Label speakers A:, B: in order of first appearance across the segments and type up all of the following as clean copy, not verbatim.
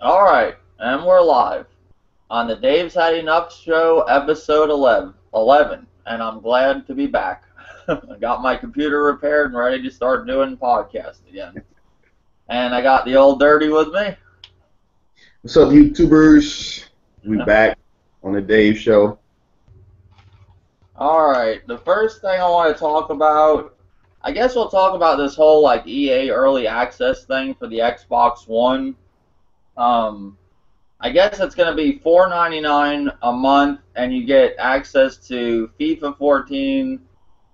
A: All right, and we're live on the Dave's Had Enough Show, episode 11, and I'm glad to be back. I got my computer repaired and ready to start doing podcasts again. And I got the old dirty with me.
B: What's up, YouTubers? We back on the Dave Show.
A: All right, the first thing I want to talk about, I guess we'll talk about this whole like EA early access thing for the Xbox One. Um, I guess it's going to be $4.99 a month, and you get access to FIFA 14,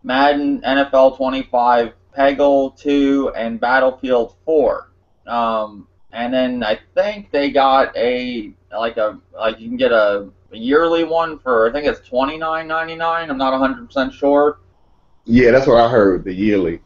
A: Madden NFL 25, Peggle 2, and Battlefield 4. And then I think they got a you can get a yearly one for I think it's $29.99. I'm not 100% sure.
B: Yeah, that's what I heard, the yearly.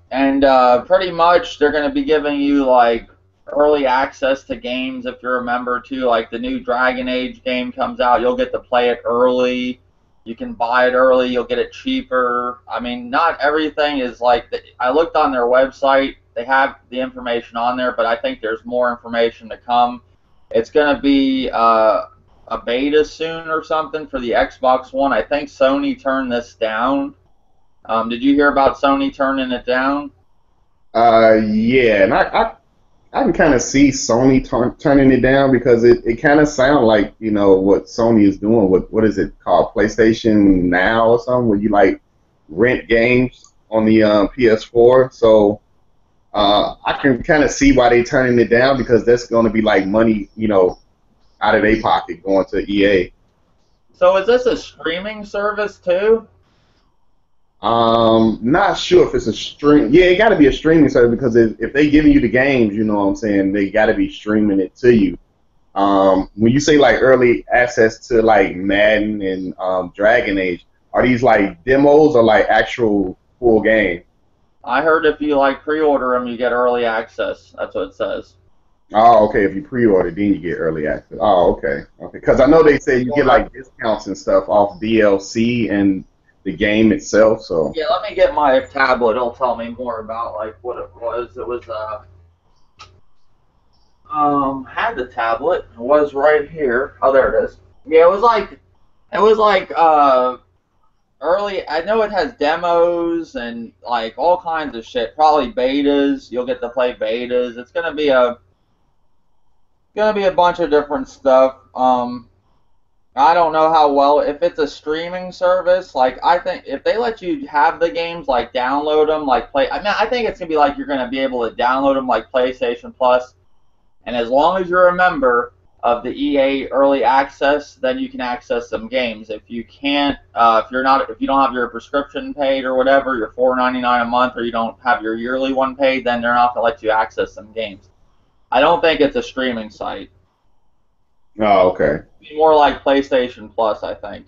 A: And pretty much they're going to be giving you like early access to games if you're a member too. Like the new Dragon Age game comes out, you'll get to play it early. You can buy it early, you'll get it cheaper. I mean, not everything is like I looked on their website, they have the information on there, but I think there's more information to come. It's going to be a beta soon or something for the Xbox One. I think Sony turned this down. Did you hear about Sony turning it down?
B: Yeah, and I can kind of see Sony turning it down because it kind of sounds like, what Sony is doing with, what is it called, PlayStation Now or something, where you like rent games on the PS4. So I can kind of see why they turning it down because that's going to be like money, out of their pocket going to EA.
A: So is this a streaming service too?
B: Not sure if it's a stream. Yeah, it got to be a streaming service because if they giving you the games, you know what I'm saying, they got to be streaming it to you. When you say like early access to like Madden and Dragon Age, are these like demos or like actual full game?
A: I heard if you like pre-order them, you get early access. That's what it says.
B: Oh, okay. If you pre-order, then you get early access. Oh, okay, okay. Because I know they say you get like discounts and stuff off DLC and the game itself. So.
A: Yeah, let me get my tablet. It'll tell me more about like what it was. It was had the tablet. It was right here. Oh, there it is. Yeah, it was like early. I know it has demos and like all kinds of shit. Probably betas. You'll get to play betas. It's gonna be a bunch of different stuff. I don't know how well if it's a streaming service. Like I think if they let you have the games, like download them, like play. I mean, I think it's gonna be like you're gonna be able to download them like PlayStation Plus, and as long as you're a member of the EA Early Access, then you can access some games. If you can't, if you don't have your prescription paid or whatever, your $4.99 a month, or you don't have your yearly one paid, then they're not gonna let you access some games. I don't think it's a streaming site.
B: Oh, okay.
A: It'd be more like PlayStation Plus, I think.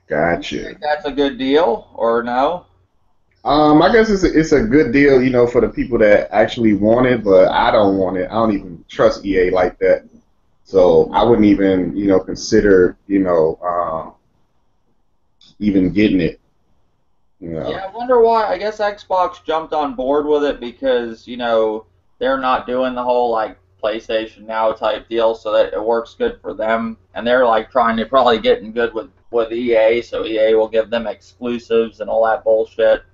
A: You
B: Gotcha.
A: think that's a good deal or no?
B: I guess it's a good deal, for the people that actually want it, but I don't want it. I don't even trust EA like that, so I wouldn't even, consider, even getting it. You know.
A: Yeah, I wonder why. I guess Xbox jumped on board with it because, they're not doing the whole like PlayStation Now type deal, so that it works good for them. And they're like trying to probably get in good with EA, so EA will give them exclusives and all that bullshit.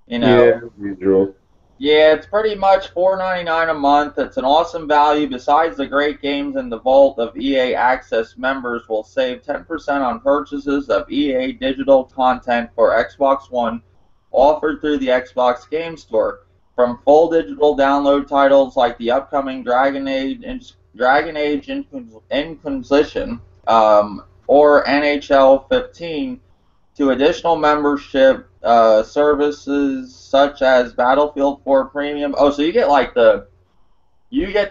A: You know,
B: Yeah, usual.
A: Yeah, it's pretty much $4.99 a month. It's an awesome value. Besides the great games in the vault of EA Access, members will save 10% on purchases of EA digital content for Xbox One offered through the Xbox Game Store. From full digital download titles like the upcoming Dragon Age Inquisition or NHL 15 to additional membership services such as Battlefield 4 Premium. Oh, so you get the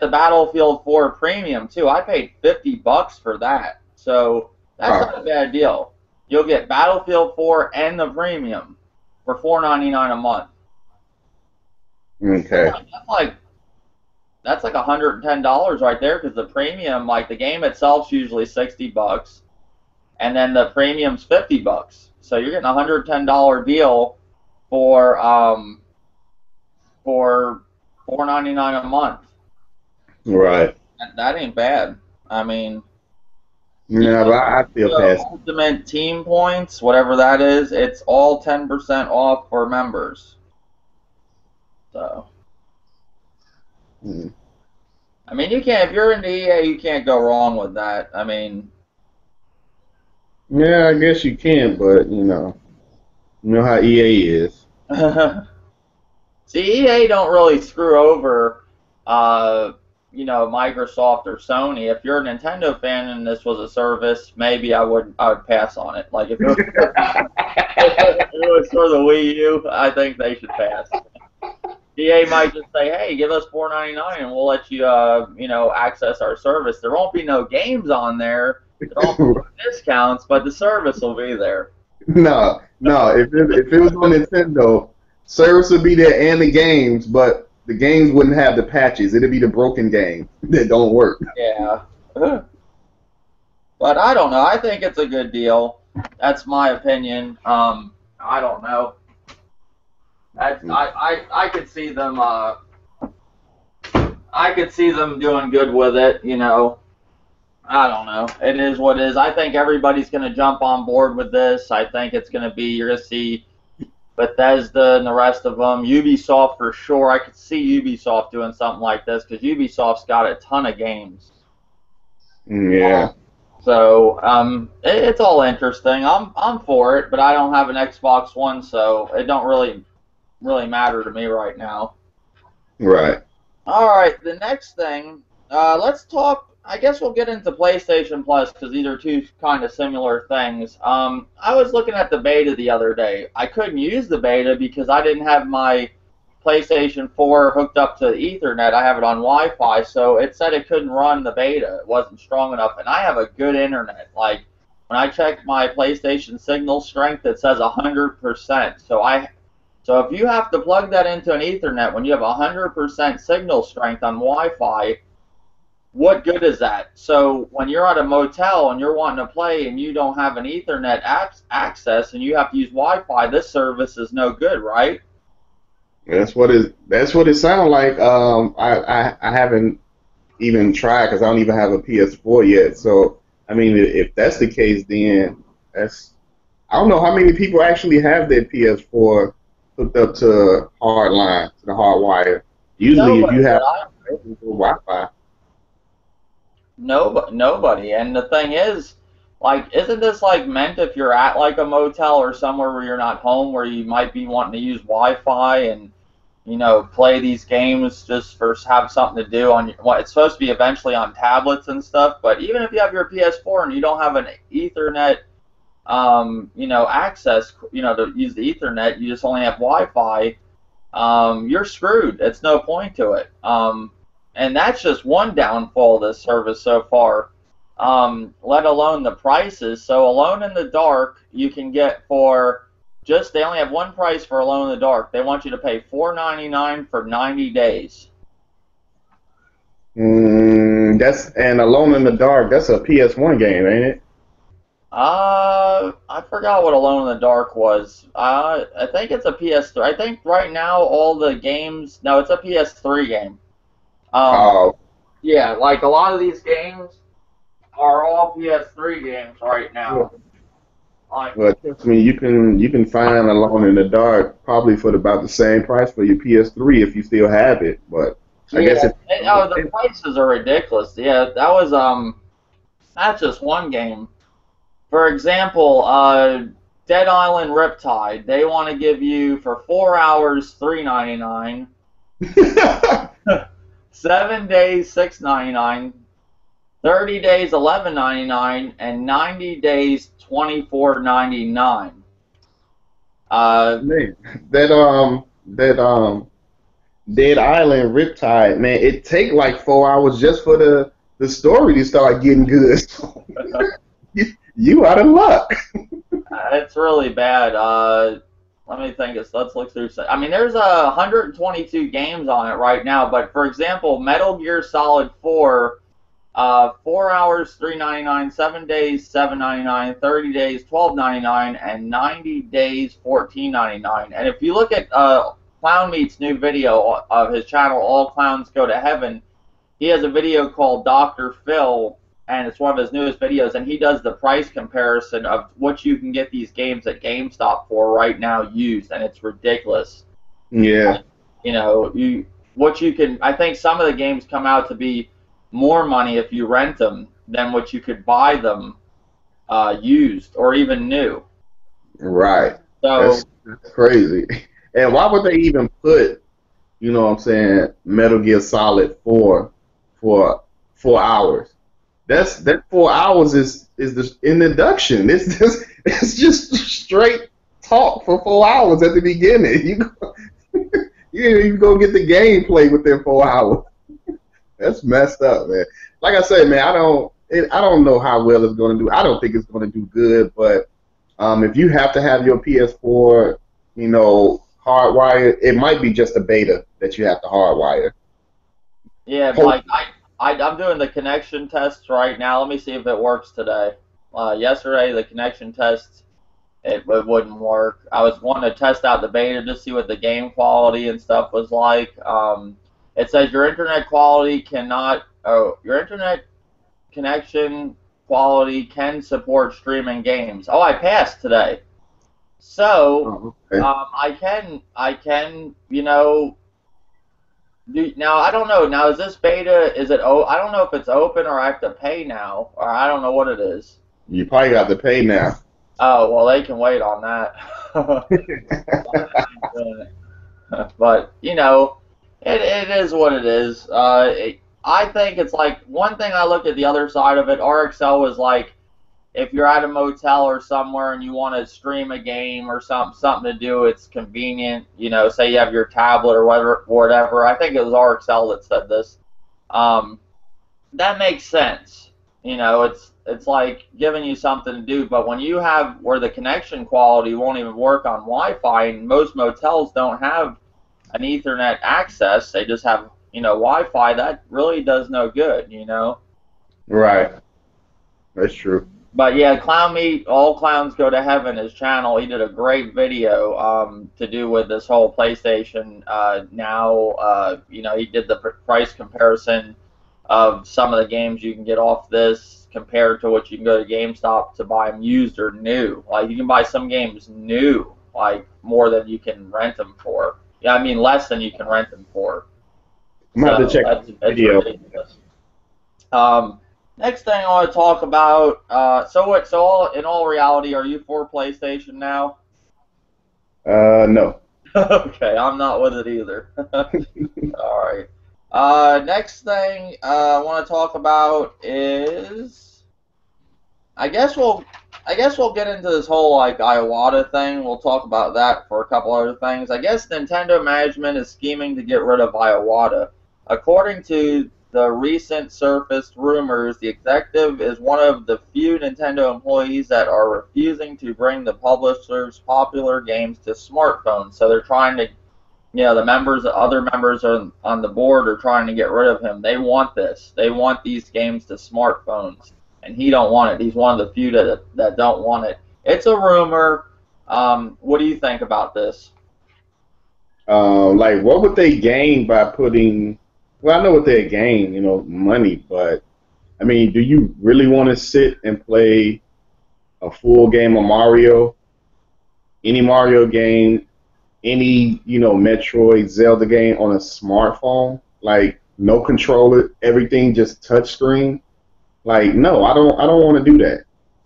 A: Battlefield 4 Premium too. I paid $50 for that, so that's
B: Oh,
A: not a bad deal. You'll get Battlefield 4 and the Premium for $4.99 a month. That's
B: okay.
A: like that's like that's like $110 right there because the Premium, like the game itself's usually $60, and then the premium's $50. So you're getting a $110 deal for for $4.99 a month.
B: Right.
A: That ain't bad. I mean,
B: Yeah,
A: even
B: but I still
A: the
B: pass.
A: ultimate team points, whatever that is, it's all 10% off for members. So,
B: Mm.
A: I mean, you can't, if you're into EA, you can't go wrong with that. I mean,
B: Yeah, I guess you can, but you know how EA is.
A: see, EA don't really screw over, uh, Microsoft or Sony. If you're a Nintendo fan and this was a service, maybe I would pass on it. Like if it was, if it was for the Wii U, I think they should pass. EA might just say, "Hey, give us $4.99 and we'll let you, access our service." There won't be no games on there. There won't be no discounts, but the service will be there.
B: No, no. If it was on Nintendo, service would be there and the games, but the games wouldn't have the patches. It'd be the broken games that don't work.
A: Yeah. But I don't know. I think it's a good deal. That's my opinion. I don't know. I could see them. I could see them doing good with it. I don't know. It is what it is. I think everybody's going to jump on board with this. I think it's going to be. You're going to see Bethesda and the rest of them. Ubisoft for sure. I could see Ubisoft doing something like this because Ubisoft's got a ton of games.
B: Yeah.
A: So it's all interesting. I'm for it, but I don't have an Xbox One, so it don't really matter to me right now.
B: Right.
A: All right, the next thing, let's talk. I guess we'll get into PlayStation Plus because these are two kind of similar things. I was looking at the beta the other day. I couldn't use the beta because I didn't have my PlayStation 4 hooked up to Ethernet. I have it on Wi-Fi, so it said it couldn't run the beta. It wasn't strong enough, and I have a good internet. Like when I check my PlayStation signal strength, it says 100%. So if you have to plug that into an Ethernet when you have 100% signal strength on Wi-Fi, what good is that? So when you're at a motel and you're wanting to play and you don't have an Ethernet access and you have to use Wi-Fi, this service is no good, right?
B: That's what it sounds like. I haven't even tried because I don't even have a PS4 yet. So I mean, if that's the case, then that's I don't know how many people actually have their PS4 hooked up to hard line to the hard wire. Usually, if
A: Nobody
B: you have
A: that I
B: Wi-Fi,
A: Nobody. And the thing is, like, isn't this like meant if you're at like a motel or somewhere where you're not home, where you might be wanting to use Wi-Fi and play these games just for have something to do on your, well, it's supposed to be eventually on tablets and stuff. But even if you have your PS4 and you don't have an Ethernet, access, to use the Ethernet, you just only have Wi-Fi. You're screwed. It's no point to it. And that's just one downfall of this service so far. Let alone the prices. So Alone in the Dark, you can get for just they only have one price for Alone in the Dark. They want you to pay $4.99 for 90 days.
B: that's and Alone in the Dark. That's a PS1 game, ain't it?
A: I forgot what Alone in the Dark was. I think it's a PS3. I think right now all the games. No, it's a PS3 game. Um,
B: Oh,
A: yeah, like a lot of these games are all PS3 games right now.
B: well,
A: Like,
B: well, trust me, you can find Alone in the Dark probably for about the same price for your PS3 if you still have it. But I
A: yeah,
B: guess if
A: oh, the prices are ridiculous. Yeah, that's just one game. For example, Dead Island Riptide, they want to give you for 4 hours $3.99, 7 days $6.99, 30 days $11.99, and 90 days $24.99.
B: man, that Dead Island Riptide, man, it take like 4 hours just for the story to start getting good. You out of luck.
A: It's really bad. Let me think. Let's look through. I mean, there's 122 games on it right now. But for example, Metal Gear Solid 4, 4 hours $3.99, 7 days $7.99, 30 days $12.99, and 90 days $14.99. And if you look at Clown Meat's new video of his channel, All Clowns Go to Heaven, he has a video called Dr. Phil, and it's one of his newest videos, and he does the price comparison of what you can get these games at GameStop for right now used, and it's ridiculous.
B: Yeah,
A: Like, you know, what you can. I think some of the games come out to be more money if you rent them than what you could buy them used or even new.
B: right.
A: So
B: That's crazy. And why would they even put, you know what I'm saying, Metal Gear Solid 4 for 4 hours? That 4 hours is the introduction. It's just straight talk for 4 hours at the beginning. You didn't even go get the gameplay within 4 hours. That's messed up, man. Like I said, man, I don't know how well it's going to do. I don't think it's going to do good, but if you have to have your PS4, hardwired, it might be just a beta that you have to hardwire.
A: yeah,
B: Hope.
A: like I'm doing the connection tests right now. Let me see if it works today. Yesterday the connection tests it wouldn't work. I was wanting to test out the beta to see what the game quality and stuff was like. It says your internet quality cannot. Oh, your internet connection quality can support streaming games. Oh, I passed today. So
B: Oh, okay.
A: I can now I don't know. Now is this beta? Is it? Oh, I don't know if it's open or I have to pay now, or I don't know what it is.
B: You probably got to pay now.
A: Oh well, they can wait on that. But it is what it is. I think it's like one thing I look at the other side of it. RXL is like if you're at a motel or somewhere and you want to stream a game or something to do, it's convenient. Say you have your tablet or whatever. I think it was RXL that said this. Um, that makes sense. It's like giving you something to do. But when you have where the connection quality won't even work on Wi-Fi, and most motels don't have an Ethernet access, they just have Wi-Fi. That really does no good.
B: Right. That's true.
A: But yeah, Clown Meat, All Clowns Go to Heaven, his channel, he did a great video to do with this whole PlayStation Now. He did the price comparison of some of the games you can get off this compared to what you can go to GameStop to buy them used or new. Like you can buy some games new, like more than you can rent them for. Yeah, I mean less than you can rent them for.
B: I'm gonna have to
A: So
B: check
A: that's
B: out the
A: it's
B: video.
A: ridiculous. Next thing I want to talk about. So what? So in all reality, are you for PlayStation now?
B: No.
A: Okay, I'm not with it either. All right. Next thing I want to talk about is I guess we'll I guess we'll get into this whole like Iwata thing. We'll talk about that for a couple other things. I guess Nintendo management is scheming to get rid of Iwata. According to the recent surfaced rumors, the executive is one of the few Nintendo employees that are refusing to bring the publisher's popular games to smartphones. So they're trying to the other members on the board are trying to get rid of him. They want this. They want these games to smartphones, and he don't want it. He's one of the few that don't want it. It's a rumor. What do you think about this?
B: Like, what would they gain by putting? Well, I know what they gain, money, but I mean, do you really want to sit and play a full game of Mario, any Mario game, any, Metroid, Zelda game on a smartphone? Like, no controller, everything just touchscreen? Like, no, I don't want to do that.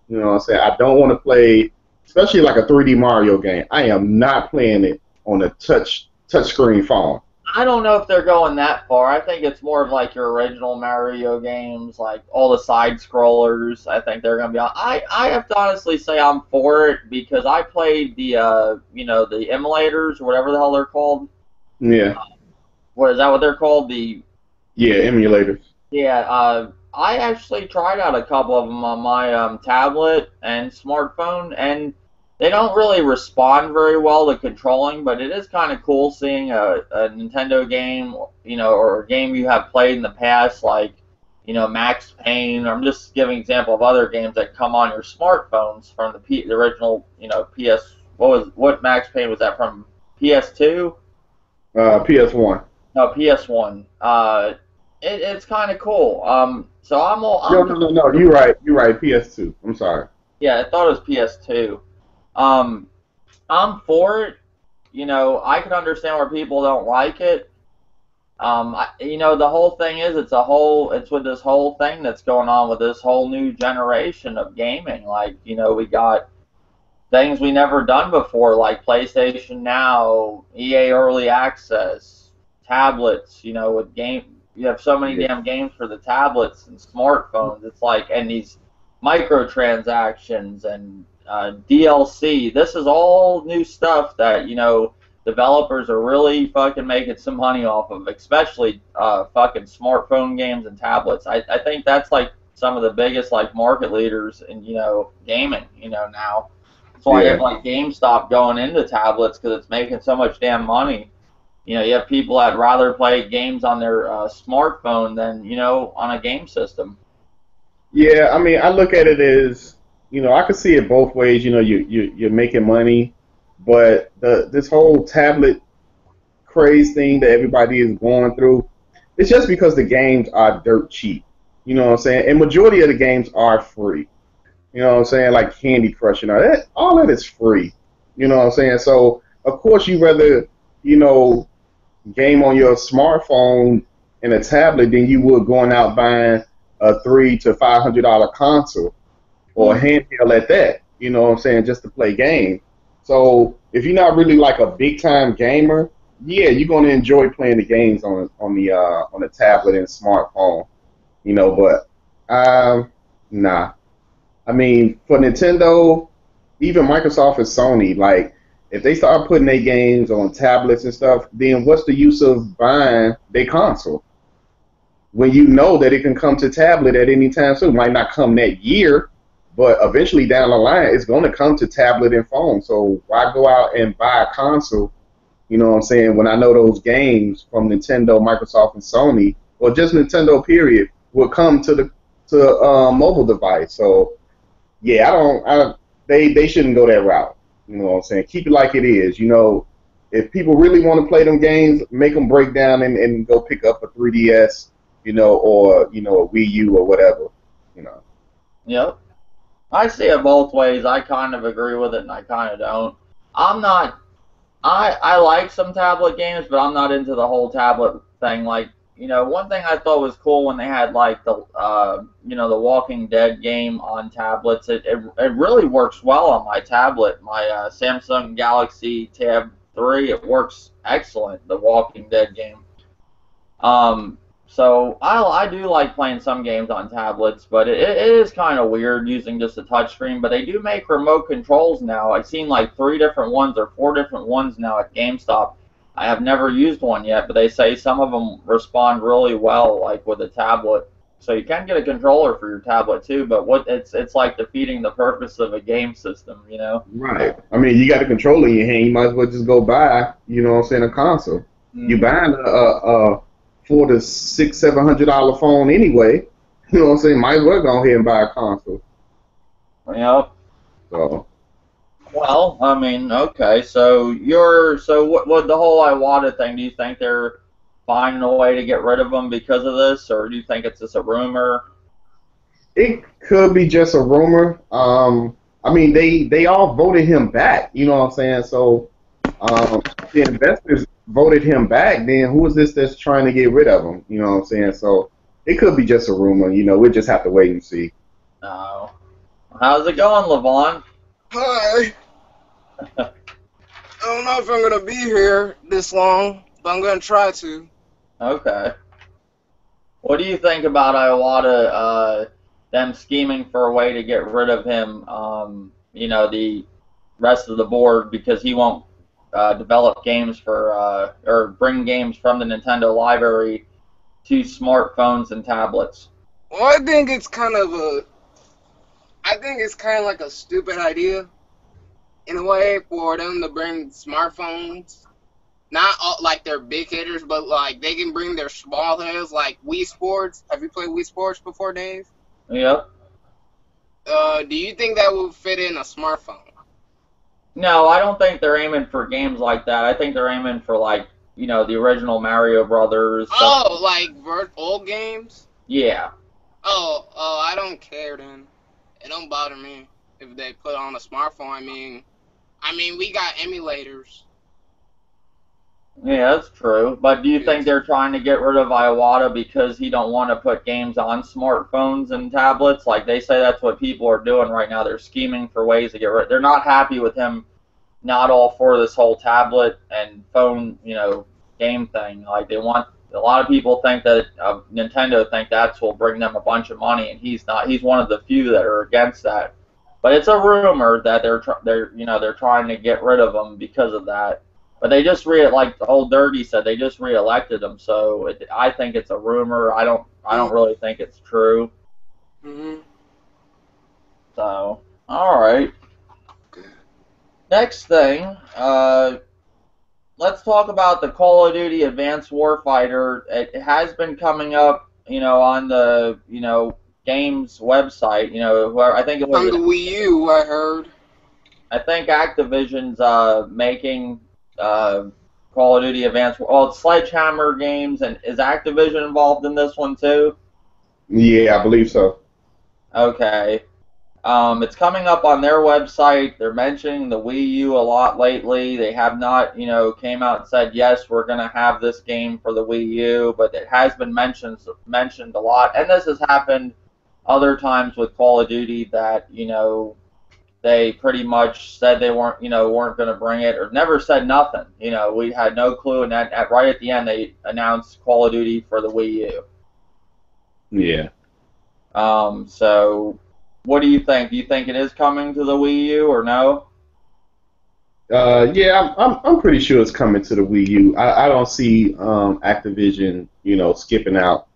B: You know what I'm saying? I don't want to play, especially like a 3D Mario game. I am not playing it on a touchscreen phone.
A: I don't know if they're going that far. I think it's more of like your original Mario games, like all the side scrollers. I think they're going to be on. I have to honestly say I'm for it because I played the emulators or whatever the hell they're called.
B: Yeah,
A: What is that? What they're called? The
B: yeah, emulators.
A: Yeah, I actually tried out a couple of them on my tablet and smartphone, and they don't really respond very well to controlling, but it is kind of cool seeing a Nintendo game, or a game you have played in the past, like, Max Payne. I'm just giving an example of other games that come on your smartphones from the original, PS. What Max Payne was that from? PS2?
B: PS1.
A: No, PS1. it's kind of cool. So
B: No,
A: I'm
B: no, no, no. You're right. You're right. PS2. I'm sorry.
A: yeah, I thought it was PS2. Um, I'm for it. You know, I can understand where people don't like it. You know, the whole thing is it's with this whole thing that's going on with this whole new generation of gaming. Like, you know, we got things we never done before, like PlayStation Now, EA Early Access, tablets. You know, with game, you have so many
B: Yeah.
A: damn games for the tablets and smartphones. It's like, and these microtransactions and DLC. This is all new stuff that you know developers are really fucking making some money off of, especially fucking smartphone games and tablets. I think that's like some of the biggest like market leaders in you know gaming. You know now. That's why you have
B: Yeah.
A: like GameStop going into tablets because it's making so much damn money. You know, you have people that rather play games on their smartphone than you know on a game system.
B: Yeah. I mean, I look at it as, I could see it both ways. You're making money, but this whole tablet craze thing that everybody is going through, it's just because the games are dirt cheap. You know what I'm saying? And majority of the games are free. You know what I'm saying? Like Candy Crush and all that is free. You know what I'm saying? So of course you rather, you know, game on your smartphone and a tablet than you would going out buying a $300 to $500 console or a
A: Mm.
B: handheld at that. You know what I'm saying? Just to play games. So if you're not really like a big time gamer, yeah, you're gonna enjoy playing the games on the tablet and smartphone. But nah. I mean, for Nintendo, even Microsoft and Sony, like if they start putting their games on tablets and stuff, then what's the use of buying their console when you know that it can come to tablet at any time soon? Might not come that year, but eventually down the line, it's going to come to tablet and phone. So why go out and buy a console? You know what I'm saying? When I know those games from Nintendo, Microsoft, and Sony, or just Nintendo, period, will come to mobile device. So yeah, they shouldn't go that route. You know what I'm saying? Keep it like it is. If people really want to play them games, make them break down and go pick up a 3DS, or a Wii U or whatever. You know.
A: Yep. I see it both ways. I kind of agree with it and I kind of don't. I'm not I like some tablet games, but I'm not into the whole tablet thing. Like, you know, one thing I thought was cool when they had like the you know, the Walking Dead game on tablets. It really works well on my tablet, my Samsung Galaxy Tab 3. It works excellent. The Walking Dead game. So I do like playing some games on tablets, but it is kind of weird using just a touchscreen. But they do make remote controls now. I've seen like 3 different ones or 4 different ones now at GameStop. I have never used one yet, but they say some of them respond really well, like with a tablet. So you can get a controller for your tablet too, but what it's like defeating the purpose of a game system, you know?
B: Right. I mean, you got a controller in your hand. You might as well just go buy, what I'm saying, a console. You
A: Mm-hmm.
B: buying a $400 to $600, $700 phone anyway. You know what I'm saying? Might as well go ahead and buy a console.
A: You know?
B: So.
A: Well, I mean, okay. So what the whole Iwata thing? Do you think they're finding a way to get rid of him because of this, or do you think it's just a rumor?
B: It could be just a rumor. I mean, they all voted him back. You know what I'm saying? So, the investors voted him back. Then who is this that's trying to get rid of him? You know what I'm saying? So it could be just a rumor. We'll just have to wait and see.
A: No. How's it going, Lavon?
C: Hi. I don't know if I'm gonna be here this long, but I'm gonna try to.
A: Okay. What do you think about Iwata? Them scheming for a way to get rid of him? You know, the rest of the board because he won't develop games for or bring games from the Nintendo library to smartphones and tablets.
C: Well, I think it's kind of like a stupid idea in a way for them to bring smartphones. Not all, like they're big hitters, but like they can bring their small hitters, like Wii Sports. Have you played Wii Sports before, Dave?
A: Yep.
C: Do you think that would fit in a smartphone?
A: No, I don't think they're aiming for games like that. I think they're aiming for like the original Mario Brothers stuff.
C: Oh, like old games?
A: Yeah.
C: Oh, I don't care then. It don't bother me if they put it on a smartphone. I mean, we got emulators.
A: Yeah, that's true. But do you think
C: Yes.
A: they're trying to get rid of Iwata because he don't want to put games on smartphones and tablets? Like they say that's what people are doing right now. They're scheming for ways to get rid. They're not happy with him not all for this whole tablet and phone, game thing. Like they want a lot of people think that Nintendo think that's will bring them a bunch of money, and he's not. He's one of the few that are against that. But it's a rumor that they're trying to get rid of him because of that. But they just like the old Dirty said, they just reelected him. So I think it's a rumor. I don't really think it's true.
C: Mm-hmm.
A: So all right.
C: Okay.
A: Next thing, let's talk about the Call of Duty Advanced Warfighter. It has been coming up, on the, games website. Where I think it
C: From
A: was,
C: the Wii U, I heard.
A: I think Activision's making Call of Duty Advanced. Well, it's Sledgehammer Games, and is Activision involved in this one too?
B: Yeah, I believe so.
A: Okay. It's coming up on their website. They're mentioning the Wii U a lot lately. They have not, came out and said, yes, we're going to have this game for the Wii U, but it has been mentioned a lot. And this has happened other times with Call of Duty that, they pretty much said they weren't going to bring it or never said nothing. We had no clue. And right at the end, they announced Call of Duty for the Wii U.
B: Yeah.
A: So what do you think? Do you think it is coming to the Wii U or no?
B: Yeah, I'm pretty sure it's coming to the Wii U. I don't see Activision, skipping out,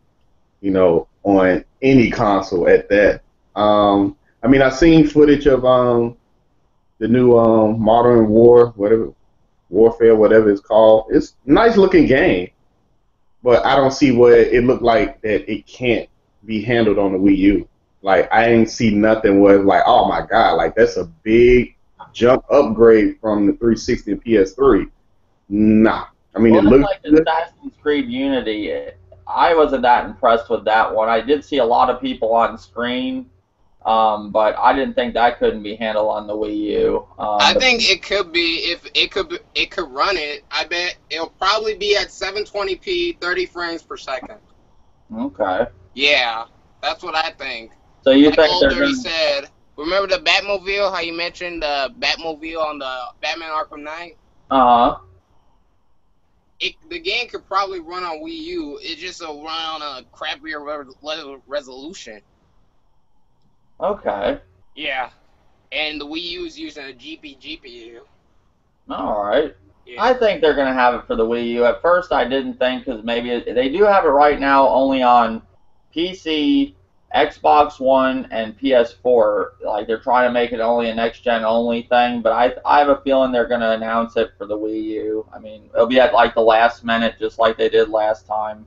B: on any console at that. I mean, I've seen footage of the new Modern Warfare, whatever it's called. It's a nice looking game, but I don't see where it looked like that it can't be handled on the Wii U. Like I ain't see nothing where it's like, oh my god, like that's a big jump upgrade from the 360 and PS3. Nah, I mean it
A: Well, it's
B: looks
A: like
B: good.
A: Assassin's Creed Unity. I wasn't that impressed with that one. I did see a lot of people on screen, but I didn't think that couldn't be handled on the Wii U.
C: I
A: But
C: think it could be if it could run it. I bet it'll probably be at 720p, 30 frames per second.
A: okay,
C: Yeah, that's what I think.
A: so you
C: Like
A: think
C: Old
A: they're
C: Dirty
A: gonna?
C: said, remember the Batmobile? How you mentioned the Batmobile on the Batman Arkham Knight?
A: Uh
C: The game could probably run on Wii U. It just will run on a crappier resolution.
A: huh. Okay.
C: Yeah, and the Wii U is using a GPU.
A: All right.
C: Yeah.
A: I think they're gonna have it for the Wii U. At first, I didn't think because maybe they do have it right now only on PC, Xbox One, and PS4. Like they're trying to make it only a next gen only thing. But I have a feeling they're gonna announce it for the Wii U. I mean, it'll be at like the last minute, just like they did last time.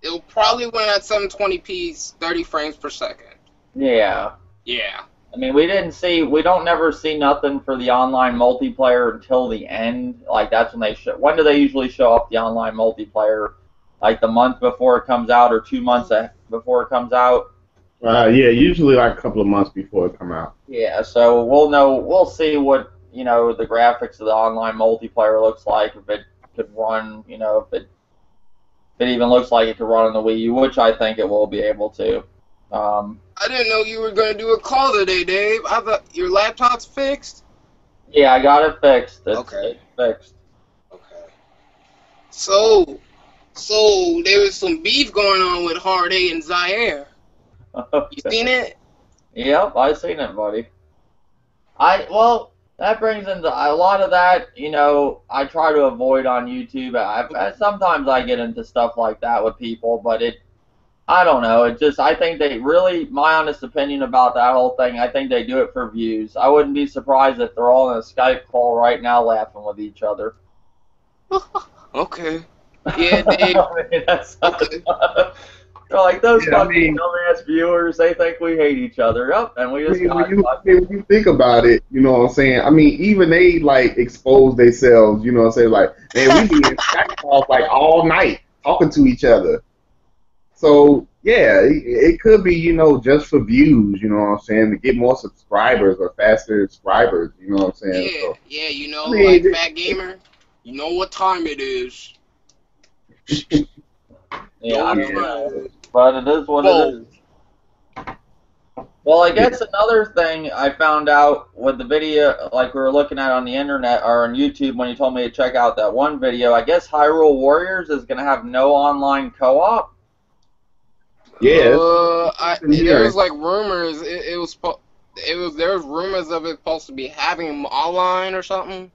C: It'll probably run at 720p, 30 frames per second.
A: Yeah.
C: Yeah.
A: I mean, we don't never see nothing for the online multiplayer until the end. Like that's when they show. When do they usually show up the online multiplayer? Like the month before it comes out, or 2 months before it comes out.
B: Yeah, usually like a couple of months before it come out.
A: Yeah, so we'll know. We'll see what the graphics of the online multiplayer looks like. If it could run, if it even looks like it could run on the Wii U, which I think it will be able to.
C: I didn't know you were going to do a call today, Dave. I thought your laptop's fixed.
A: Yeah, I got it fixed.
C: Okay.
A: It's fixed.
C: Okay. So there was some beef going on with Hard A and Zaire. You seen it?
A: Yep, I seen it, buddy. Well, that brings into a lot of that. I try to avoid on YouTube. Sometimes I get into stuff like that with people, but I don't know. I think they really, my honest opinion about that whole thing, I think they do it for views. I wouldn't be surprised if they're all in a Skype call right now laughing with each other.
C: Okay. Yeah, Dave.
A: I mean,
C: Okay.
A: They're like, those
B: Yeah, I
A: fucking
B: mean,
A: dumbass viewers, they think we hate each other. Yep, and we
B: I
A: just
B: mean,
A: got
B: when you think about it, you know what I'm saying? I mean, even they like expose themselves, you know what I'm saying? Like, man, we be in Skype calls like all night talking to each other. So yeah, it could be, you know, just for views, you know what I'm saying, to get more subscribers or faster subscribers, you know what I'm saying?
C: Yeah,
B: So
C: yeah,
B: I
C: like
B: mean,
C: Fat Gamer, you know what time it is.
A: yeah,
C: Know
A: I
C: what
A: don't
C: time
A: know,
C: it is.
A: but it is what it is.
C: Whoa.
A: Well, I
B: yeah,
A: guess another thing I found out with the video, like we were looking at on the internet or on YouTube when you told me to check out that one video, I guess Hyrule Warriors is going to have no online co-op.
B: yeah, it's
C: There
B: here.
C: was like rumors. There was rumors of it supposed to be having online or something.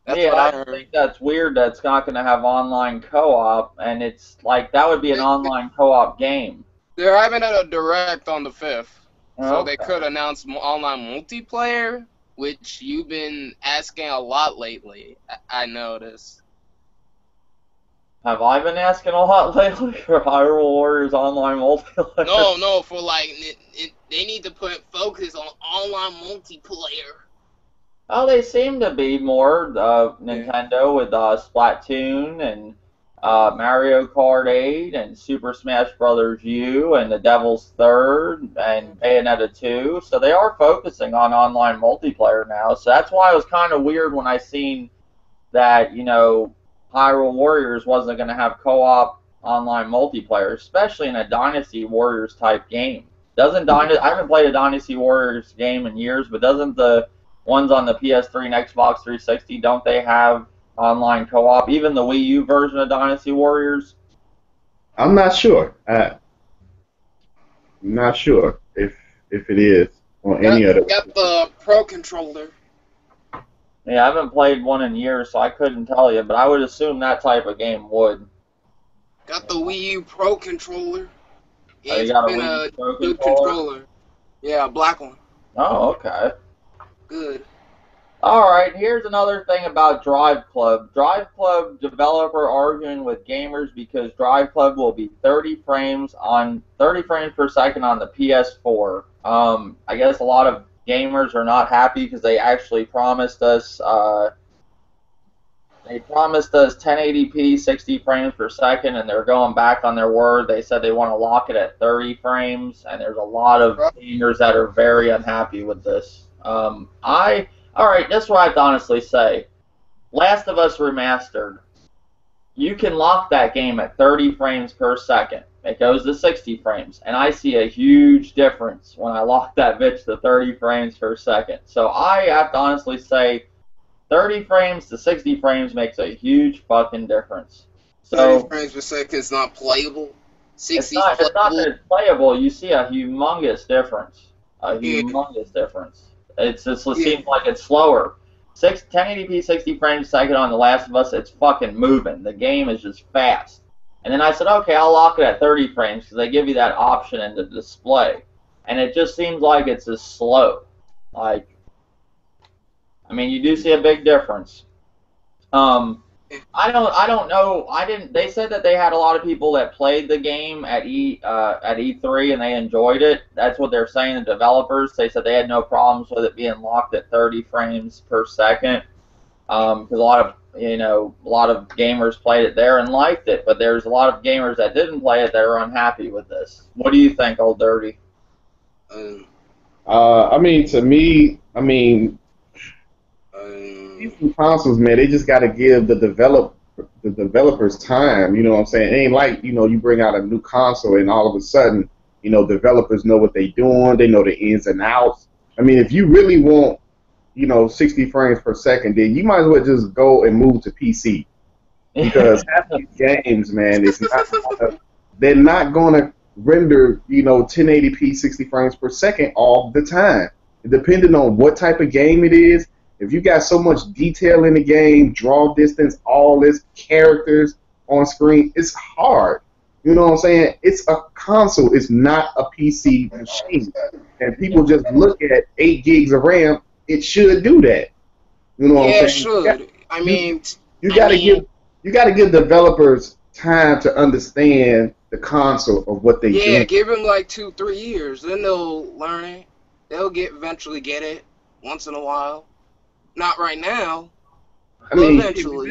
C: That's
A: Yeah,
C: what
A: I
C: I
A: just think
C: heard.
A: that's weird that it's not going to have online co-op, and it's like that would be an online co-op game.
C: They're having a direct on the 5th, so they
A: Okay.
C: could announce online multiplayer, which you've been asking a lot lately. I noticed.
A: Have I been asking a lot lately for Hyrule Warriors online multiplayer?
C: No, no, for like they need to put focus on online multiplayer.
A: Oh, they seem to be more
C: Yeah.
A: Nintendo with Splatoon and Mario Kart 8 and Super Smash Bros. U and The Devil's Third and Bayonetta 2. So they are focusing on online multiplayer now. So that's why it was kind of weird when I seen that, Hyrule Warriors wasn't going to have co-op online multiplayer, especially in a Dynasty Warriors type game. Doesn't Dynasty? I haven't played a Dynasty Warriors game in years, but doesn't the ones on the PS3 and Xbox 360 don't they have online co-op? Even the Wii U version of Dynasty Warriors.
B: I'm not sure. I'm not sure if it is on any
C: Got
B: other.
C: got the Pro controller.
A: Yeah, I haven't played one in years, so I couldn't tell you, but I would assume that type of game would.
C: Got the Wii U Pro controller.
A: Oh, you
C: It's
A: got a
C: been
A: Wii U
C: a
A: Pro
C: good
A: controller?
C: controller. Yeah, a black one.
A: Oh, okay.
C: Good.
A: All right, here's another thing about Drive Club. Drive Club developer arguing with gamers because Drive Club will be 30 frames per second on the PS4. I guess a lot of gamers are not happy because they promised us 1080p 60 frames per second, and they're going back on their word. They said they want to lock it at 30 frames, and there's a lot of gamers that are very unhappy with this. All right, this is what I have to honestly say. Last of Us Remastered, you can lock that game at 30 frames per second. It goes to 60 frames, and I see a huge difference when I lock that bitch to 30 frames per second. So I have to honestly say 30 frames to 60 frames makes a huge fucking difference.
C: 30
A: So
C: frames per second is not playable.
A: it's
C: 60 is
A: not that
C: playable.
A: it's playable. You see a humongous difference. A
C: Yeah,
A: humongous difference. It
C: yeah,
A: seems like it's slower. 1080p 60 frames a second on The Last of Us, it's fucking moving. The game is just fast. And then I said, okay, I'll lock it at 30 frames because they give you that option in the display. And it just seems like it's as slow. Like, I mean, you do see a big difference. Um, I don't know. I didn't. They said that they had a lot of people that played the game at E3 and they enjoyed it. That's what they're saying. The developers. They said they had no problems with it being locked at 30 frames per second. Because a lot of gamers played it there and liked it, but there's a lot of gamers that didn't play it that are unhappy with this. What do you think, Old Dirty?
C: um,
B: I mean, to me, I mean, these
C: um,
B: new consoles, man, they just got to give the developers time. You know what I'm saying? It ain't like, you know, you bring out a new console and all of a sudden, you know, developers know what they're doing. They know the ins and outs. I mean, if you really want, you know, 60 frames per second, then you might as well just go and move to PC because half these games, man, they're not gonna render, you know, 1080p 60 frames per second all the time. Depending on what type of game it is, if you got so much detail in the game, draw distance, all this characters on screen, it's hard. You know what I'm saying? It's a console. It's not a PC machine. And people just look at 8 gigs of RAM. It should do that. You know what I'm
C: yeah, it
B: saying?
C: should.
B: You,
C: I
B: you,
C: mean,
B: you
C: I
B: got to
C: mean,
B: give developers time to understand the concept of what they
C: Yeah,
B: doing.
C: give them like 2, 3 years, then they'll learn it. They'll eventually get it once in a while. Not right now,
B: I
C: but
B: mean,
C: eventually.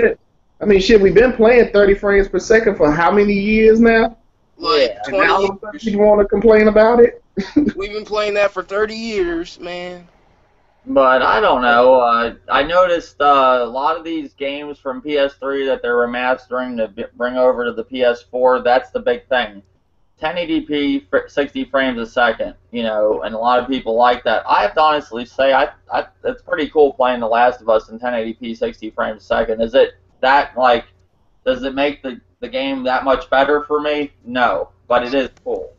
B: shit, we've been playing 30 frames per second for how many years now?
C: Like
A: Yeah.
B: And now
C: 20
B: all of a sudden
C: years.
B: you want to complain about it?
C: We've been playing that for 30 years, man.
A: But I don't know. I noticed a lot of these games from PS3 that they're remastering to bring over to the PS4. That's the big thing. 1080p, 60 frames a second. You know, and a lot of people like that. I have to honestly say, it's pretty cool playing The Last of Us in 1080p, 60 frames a second. Is it that like? Does it make the game that much better for me? No, but it is cool.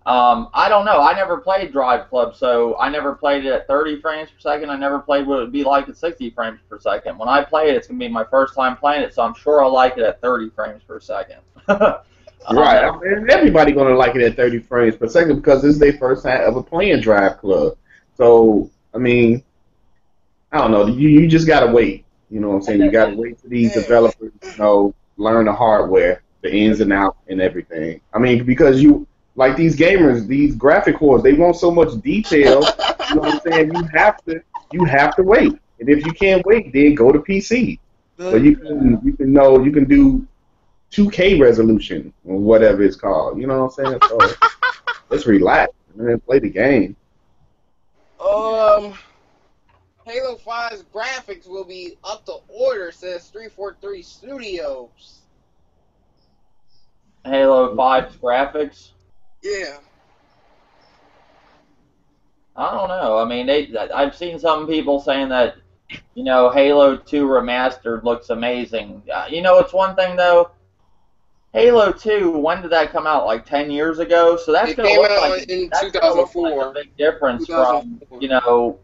A: I don't know. I never played Drive Club, so I never played it at 30 frames per second. I never played what it would be like at 60 frames per second. When I play it, it's going to be my first time playing it, so I'm sure I'll like it at 30 frames per second.
B: Right. I mean, everybody gonna like it at 30 frames per second because this is their first time ever playing Drive Club. So I mean, I don't know. You just gotta wait. You know what I'm saying? You gotta wait for these
C: Yeah.
B: developers, learn the hardware, the ins and outs, and everything. I mean, because you like these gamers, these graphic cards, they want so much detail. You know what I'm saying? You have to wait. And if you can't wait, then go to PC. But you can do 2K resolution or whatever it's called. You know what I'm saying? So let's relax and then play the game.
C: Um, Halo 5's graphics will be up to order, says 343 Studios.
A: Halo 5's graphics.
C: Yeah.
A: I don't know. I mean, I've seen some people saying that, Halo 2 Remastered looks amazing. It's one thing though. Halo 2, when did that come out? Like 10 years ago? So
C: It came out in
A: that's gonna look like a
C: 2004.
A: big difference from,
C: 2004.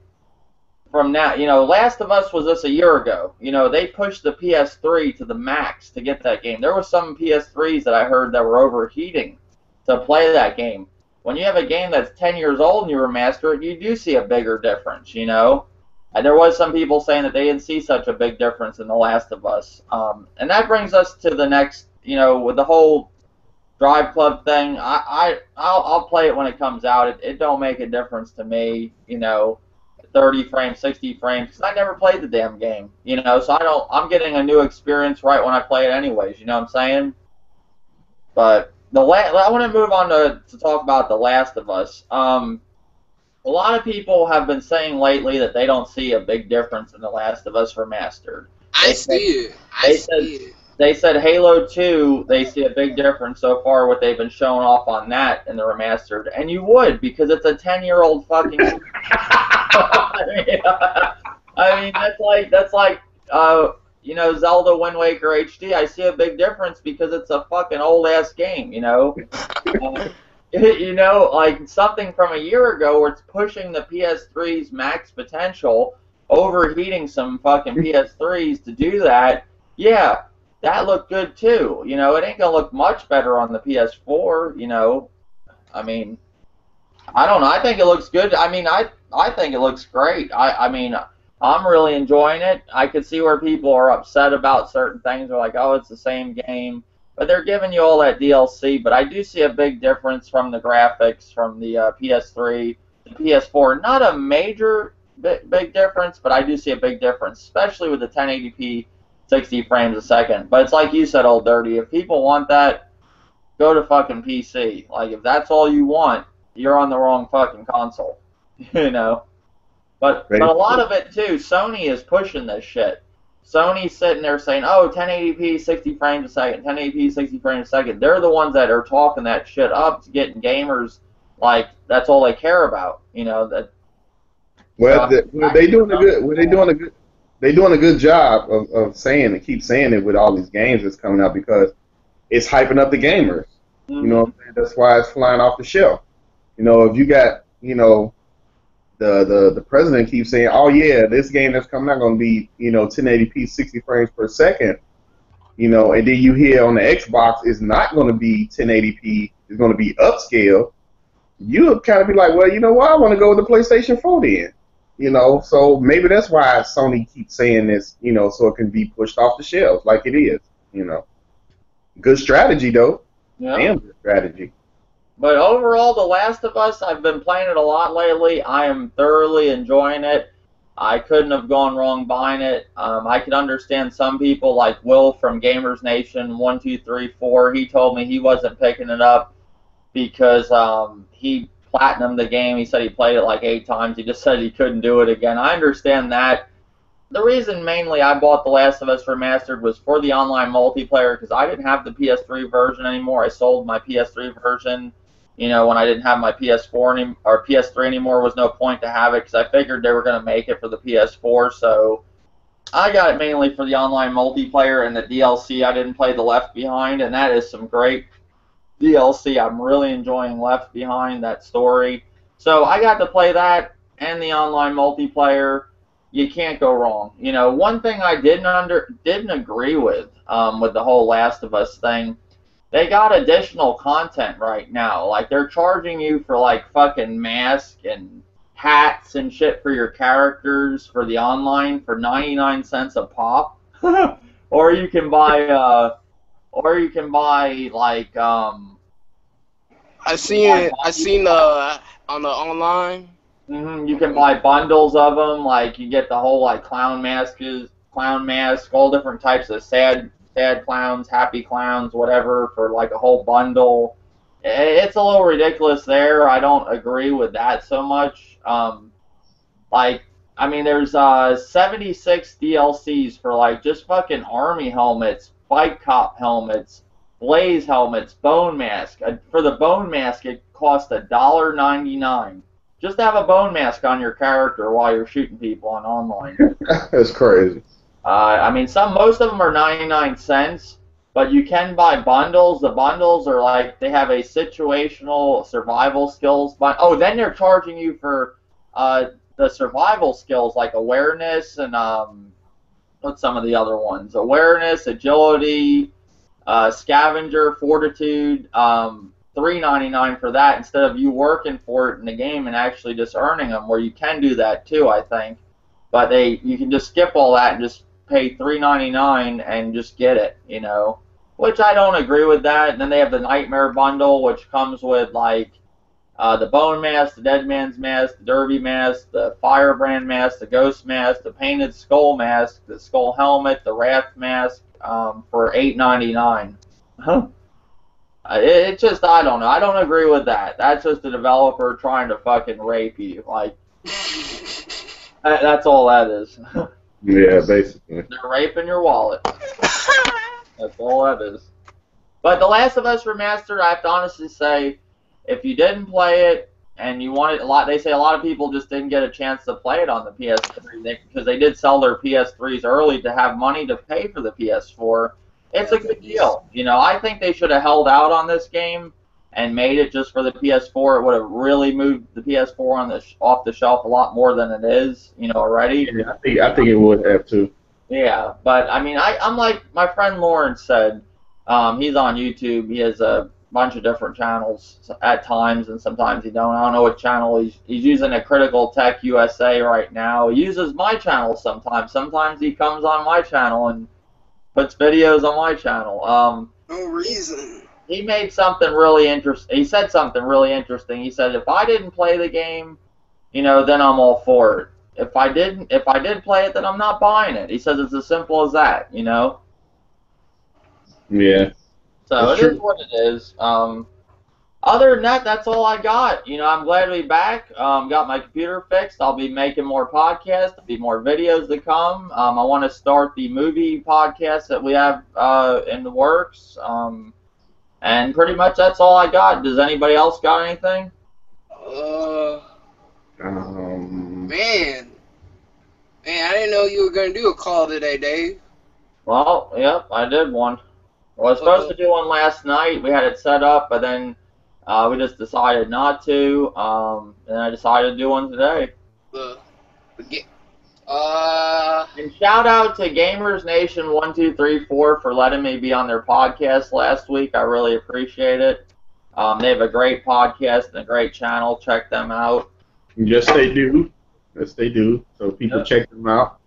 A: from now. Last of Us was this a year ago. They pushed the PS3 to the max to get that game. There was some PS3s that I heard that were overheating to play that game. When you have a game that's 10 years old and you remaster it, you do see a bigger difference. And there was some people saying that they didn't see such a big difference in The Last of Us. And that brings us to the next, with the whole Drive Club thing. I'll play it when it comes out. It don't make a difference to me, 30 frames, 60 frames, because I never played the damn game, so I'm getting a new experience right when I play it anyways, you know what I'm saying? But I want to move on to talk about The Last of Us. A lot of people have been saying lately that they don't see a big difference in The Last of Us Remastered.
C: I see it. I see it.
A: They said Halo 2, they see a big difference so far, what they've been showing off on that in the remastered. And you would, because it's a 10-year-old fucking... I mean, that's like Zelda Wind Waker HD. I see a big difference because it's a fucking old-ass game. Like something from a year ago where it's pushing the PS3's max potential, overheating some fucking PS3s to do that. Yeah, that looked good too. It ain't gonna look much better on the PS4. I mean, I don't know. I think it looks good. I mean, I think it looks great. I mean, I'm really enjoying it. I could see where people are upset about certain things. They're like, oh, it's the same game. But they're giving you all that DLC. But I do see a big difference from the graphics from the PS3 to PS4. Not a major big difference, but I do see a big difference, especially with the 1080p 60 frames a second. But it's like you said, Old Dirty. If people want that, go to fucking PC. Like, if that's all you want, you're on the wrong fucking console. But a lot of it too, Sony is pushing this shit. Sony's sitting there saying, oh, 1080p 60 frames a second, 1080p 60 frames a second. They're the ones that are talking that shit up to getting gamers like that's all they care about.
B: They doing a good job of saying and keep saying it with all these games that's coming out because it's hyping up the gamers.
A: Mm-hmm.
B: You know what I'm saying? That's why it's flying off the shelf. If you got, the president keeps saying, oh yeah, this game that's coming out gonna be, 1080p 60 frames per second, and then you hear on the Xbox it's not gonna be 1080p, it's gonna be upscale, you'll kind of be like, well, you know what, I wanna go with the PlayStation 4 then. So maybe that's why Sony keeps saying this, so it can be pushed off the shelves like it is. Good strategy though.
A: Yeah.
B: Damn good strategy.
A: But overall, The Last of Us, I've been playing it a lot lately. I am thoroughly enjoying it. I couldn't have gone wrong buying it. I could understand some people like Will from Gamers Nation 1234. He told me he wasn't picking it up because he platinumed the game. He said he played it like 8 times. He just said he couldn't do it again. I understand that. The reason mainly I bought The Last of Us Remastered was for the online multiplayer because I didn't have the PS3 version anymore. I sold my PS3 version, when I didn't have my PS4 or PS3 anymore. Was no point to have it because I figured they were going to make it for the PS4. So I got it mainly for the online multiplayer and the DLC. I didn't play the Left Behind, and that is some great DLC. I'm really enjoying Left Behind, that story. So I got to play that and the online multiplayer. You can't go wrong. One thing I didn't agree with the whole Last of Us thing, they got additional content right now. Like they're charging you for like fucking masks and hats and shit for your characters for the online for 99 cents a pop. or you can buy like
C: I seen on the online.
A: You can buy bundles of them. Like you get the whole like clown mask, all different types of sad clowns, happy clowns, whatever, for like a whole bundle. It's a little ridiculous there. I don't agree with that so much. There's 76 DLCs for like just fucking army helmets, bike cop helmets, blaze helmets, bone mask. For the bone mask, it costs $1.99. Just to have a bone mask on your character while you're shooting people on online.
B: That's crazy.
A: Most of them are 99 cents, but you can buy bundles. The bundles are like, they have a situational survival skills. Then they're charging you for the survival skills like awareness and, what's some of the other ones? Awareness, agility, scavenger, fortitude, $3.99 for that instead of you working for it in the game and actually just earning them, where you can do that too, I think. But you can just skip all that and just pay $3.99 and just get it, which I don't agree with that. And then they have the Nightmare Bundle, which comes with like the Bone Mask, the Dead Man's Mask, the Derby Mask, the Firebrand Mask, the Ghost Mask, the Painted Skull Mask, the Skull Helmet, the Wrath Mask for $8.99. Huh? It's just, I don't know. I don't agree with that. That's just the developer trying to fucking rape you. Like, that's all that is.
B: Yeah, basically.
A: They're raping your wallet. That's all that is. But The Last of Us Remastered, I have to honestly say, if you didn't play it and you wanted they say a lot of people just didn't get a chance to play it on the PS3 because they did sell their PS3s early to have money to pay for the PS4. It's a good deal. I think they should have held out on this game and made it just for the PS4. It would have really moved the PS4 off the shelf a lot more than it is, already.
B: Yeah, I think it would have too.
A: Yeah, but I'm like my friend Lawrence said. He's on YouTube. He has a bunch of different channels at times, and sometimes he don't. I don't know what channel he's using. A Critical Tech USA right now. He uses my channel sometimes. Sometimes he comes on my channel and puts videos on my channel.
C: No reason.
A: He made something really interesting. He said something really interesting. He said, if I didn't play the game, then I'm all for it. If I did play it, then I'm not buying it. He says it's as simple as that,
B: Yeah.
A: So
B: That's
A: it
B: true.
A: is what it is. Other than that, that's all I got. I'm glad to be back. Got my computer fixed. I'll be making more podcasts. There'll be more videos to come. I want to start the movie podcast that we have in the works. And pretty much that's all I got. Does anybody else got anything?
C: Man, I didn't know you were gonna do a call today, Dave.
A: Well, yep, I did one. I was supposed to do one last night. We had it set up, but then we just decided not to. And I decided to do one today. And shout out to Gamers Nation 1234 for letting me be on their podcast last week. I really appreciate it. They have a great podcast and a great channel. Check them out.
B: Yes, they do. Yes, they do. So people check them out.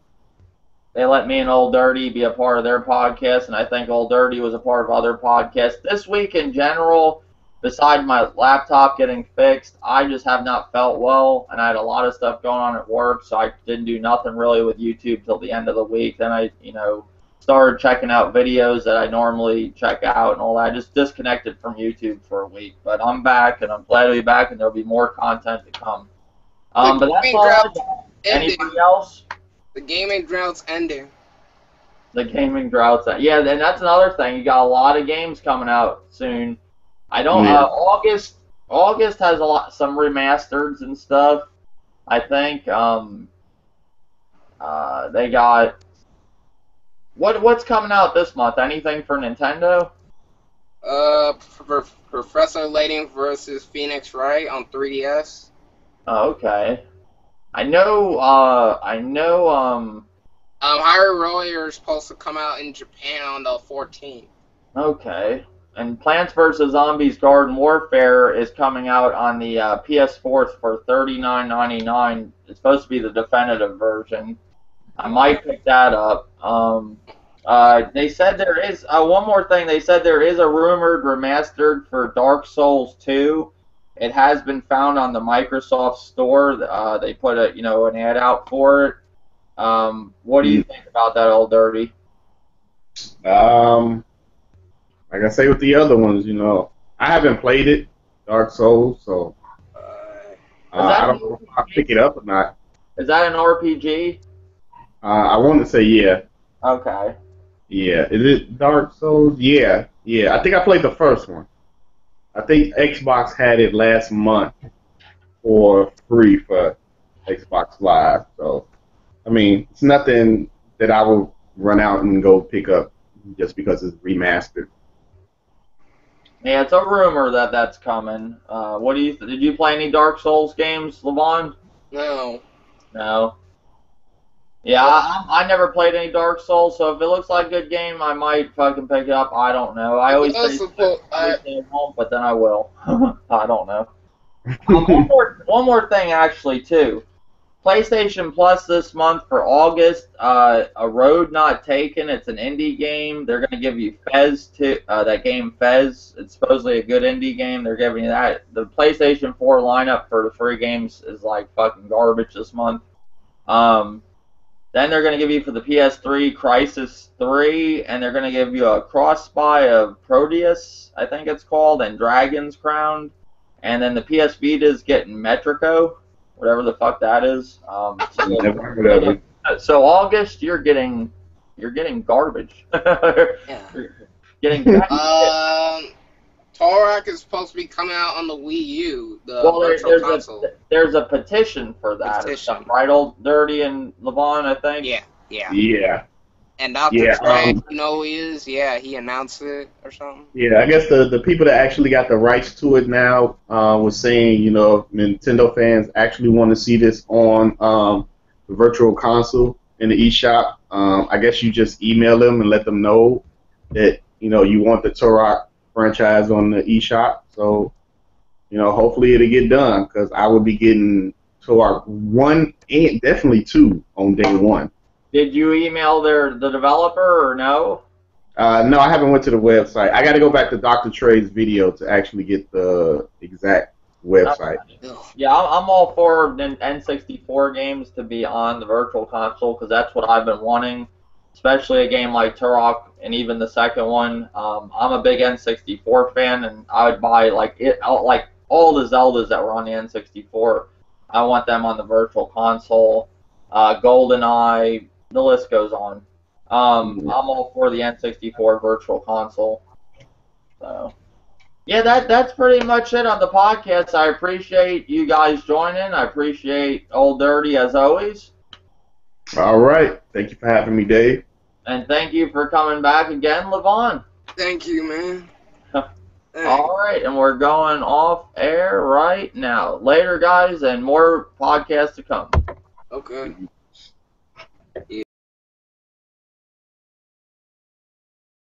A: they let me and Old Dirty be a part of their podcast, and I think Old Dirty was a part of other podcasts. This week in general, besides my laptop getting fixed, I just have not felt well, and I had a lot of stuff going on at work, so I didn't do nothing really with YouTube till the end of the week. Then I, started checking out videos that I normally check out and all that. I just disconnected from YouTube for a week, but I'm back, and I'm glad to be back, and there'll be more content to come. But that's all I got. Anybody else?
C: The gaming drought's ending.
A: The gaming drought's ending. Yeah, and that's another thing. You got a lot of games coming out soon. I don't.
B: Yeah.
A: August has some remasters and stuff. I think. They got. What's coming out this month? Anything for Nintendo?
C: Professor Layton versus Phoenix Wright on 3DS.
A: Oh, okay. I know.
C: Hyrule Warrior is supposed to come out in Japan on the 14th.
A: Okay. And Plants vs. Zombies Garden Warfare is coming out on the PS4 for $39.99. It's supposed to be the definitive version. I might pick that up. They said there is one more thing. They said there is a rumored remastered for Dark Souls 2. It has been found on the Microsoft Store. They put an ad out for it. What do you think about that, Old Dirty?
B: Like I say with the other ones, I haven't played it, Dark Souls, so I don't know if I'll pick it up or not.
A: Is that an RPG?
B: I want to say yeah.
A: Okay.
B: Yeah. Is it Dark Souls? Yeah. I think I played the first one. I think Xbox had it last month for free for Xbox Live. So, I mean, it's nothing that I will run out and go pick up just because it's remastered.
A: Yeah, it's a rumor that that's coming. What do you? Did you play any Dark Souls games, Lavon?
C: No.
A: No. Yeah, I never played any Dark Souls, so if it looks like a good game, I might fucking pick it up. I don't know. I always say stay at home, but then I will. I don't know. One more thing, actually, too. PlayStation Plus this month for August, A Road Not Taken. It's an indie game. They're going to give you Fez, too. That game Fez. It's supposedly a good indie game. They're giving you that. The PlayStation 4 lineup for the free games is like fucking garbage this month. Then they're going to give you for the PS3 Crisis 3, and they're going to give you a cross-buy of Proteus, I think it's called, and Dragon's Crown. And then the PS Vita is getting Metrico, whatever the fuck that is. So August, you're getting garbage.
C: Yeah.
A: Getting
C: Turok is supposed to be coming out on the Wii U, virtual console.
A: There's a petition for that. Petition. Right, Old Dirty and Lavon, I think?
B: Yeah.
C: And Dr. Trey, who he is? Yeah, he announced it or something.
B: Yeah, I guess the people that actually got the rights to it now was saying, Nintendo fans actually want to see this on the virtual console in the eShop. I guess you just email them and let them know that, you want the Turok franchise on the eShop. So, hopefully it'll get done, because I would be getting Turok 1 and definitely 2 on day 1.
A: Did you email the developer or no?
B: No, I haven't went to the website. I got to go back to Dr. Trey's video to actually get the exact website.
A: Yeah, I'm all for N64 games to be on the virtual console, because that's what I've been wanting, especially a game like Turok and even the second one. I'm a big N64 fan, and I would buy like all the Zeldas that were on the N64. I want them on the virtual console. GoldenEye, the list goes on. I'm all for the N64 virtual console. So, yeah, that's pretty much it on the podcast. I appreciate you guys joining. I appreciate Old Dirty as always.
B: All right. Thank you for having me, Dave.
A: And thank you for coming back again, Lavon.
C: Thank you, man.
A: All right, and we're going off air right now. Later, guys, and more podcasts to come.
C: Okay. Yeah.